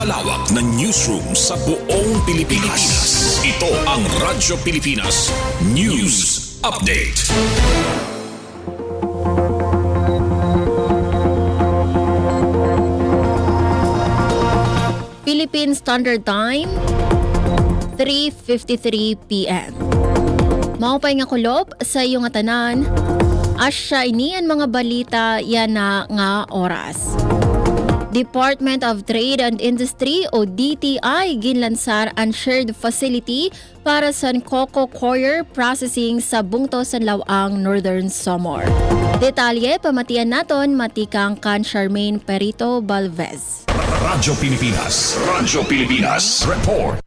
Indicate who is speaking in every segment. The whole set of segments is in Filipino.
Speaker 1: Malawak na newsroom sa buong Pilipinas. Ito ang Radyo Pilipinas News Update.
Speaker 2: Philippine Standard Time, 3:53 p.m. Maupay nga kulop sa iyong atanan, asya inian mga balita yan na nga oras. Department of Trade and Industry o DTI ginlansar ang shared facility para sa cocoa coir processing sa bungto sa Lawang, Northern Samar. Detalye pamatian naton matikang kan Charmaine Perito Balvez.
Speaker 1: Radyo Pilipinas Report.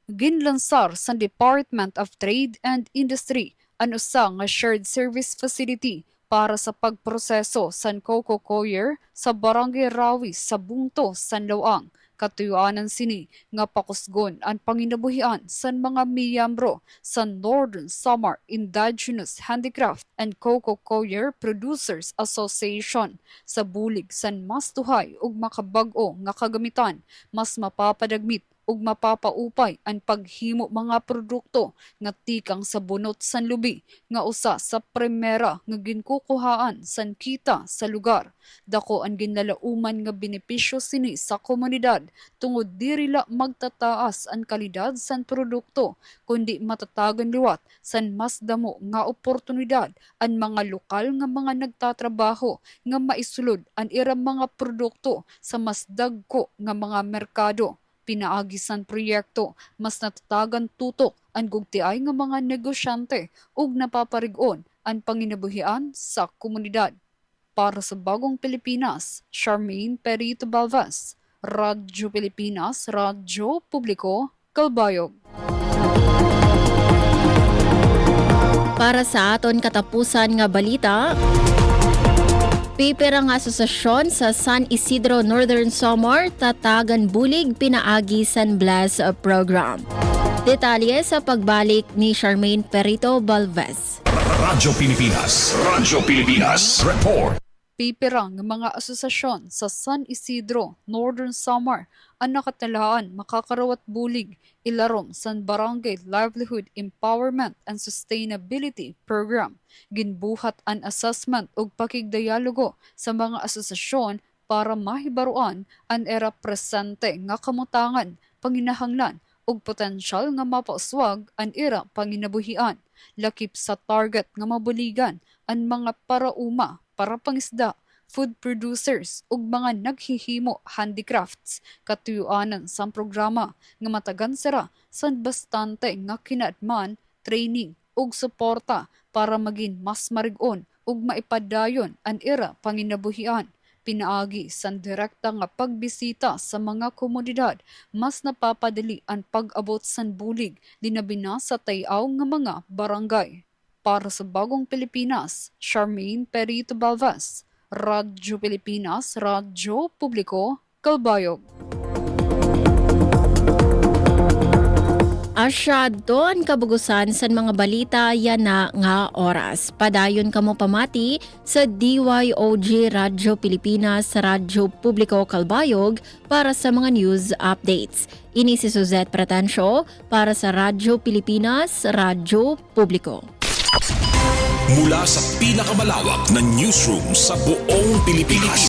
Speaker 3: Ginlansar sa Department of Trade and Industry ang usa nga shared service facility para sa pagproseso sa cocoa coir sa Barangay Rawi sa bungto San Lawang. Katuyuanan sini nga pakusgon ang panginabuhian sa mga miyembro sa Northern Samar Indigenous Handicraft and Cocoa Coir Producers Association sa bulig san mas tuhay ug makabag-o nga kagamitan, mas mapapadagmit ug mapapaupay ang paghimo mga produkto nga tikang sa bunot san lubi nga usa sa primera nga ginkukuhaan san kita sa lugar. Dako ang ginlalauman nga benepisyo sini sa komunidad tungod diri la magtataas ang kalidad san produkto kundi matatagan liwat san mas damo nga oportunidad ang mga lokal nga mga nagtatrabaho nga maisulod ang irang mga produkto sa mas dagko nga mga merkado. Pinaagi san proyekto, mas natatagan tutok ang gugtiay nga mga negosyante ug napaparig-on ang panginabuhian sa komunidad. Para sa Bagong Pilipinas, Charmaine Perito Balvez, Radyo Pilipinas, Radyo Publiko, Kalbayog.
Speaker 2: Para sa aton katapusan nga balita, Pipirang asosasyon sa San Isidro Northern Samar tatagan bulig pinaagi San Blas program. Detalye sa pagbalik ni Charmaine Perito Balvez.
Speaker 1: Radyo Pilipinas Report.
Speaker 3: Pipirang ng mga asosasyon sa San Isidro, Northern Samar ang nakatalaan makakarawat bulig ilarom sa Barangay Livelihood Empowerment and Sustainability Program. Ginbuhat ang assessment ug pakigdialogo sa mga asosasyon para mahibaruan ang era presente nga kamutangan, panginahanglan ug potensyal nga mapauswag ang era panginabuhian. Lakip sa target nga mabuligan ang mga parauma, para pangisda, food producers ug mga naghihimo handicrafts. Katuyuanan sa programa nga matagan sira sa bastante nga kinaadman, training ug suporta para maging mas marig-on ug maipadayon ang era panginabuhian. Pinaagi sa direkta nga pagbisita sa mga komunidad, mas napapadali ang pag-abot sa bulig dinabina sa tayaw nga mga barangay. Para sa Bagong Pilipinas, Charmaine Perito Balvez, Radyo Pilipinas, Radyo Publiko, Kalbayog.
Speaker 2: Asya doon kabugusan sa mga balita yan na nga oras. Padayon kamo pamati sa DYOG Radyo Pilipinas, Radyo Publiko Kalbayog para sa mga news updates. Ini si Suzette Pratancio para sa Radyo Pilipinas, Radyo Publiko.
Speaker 1: Mula sa pinakamalawak na newsroom sa buong Pilipinas.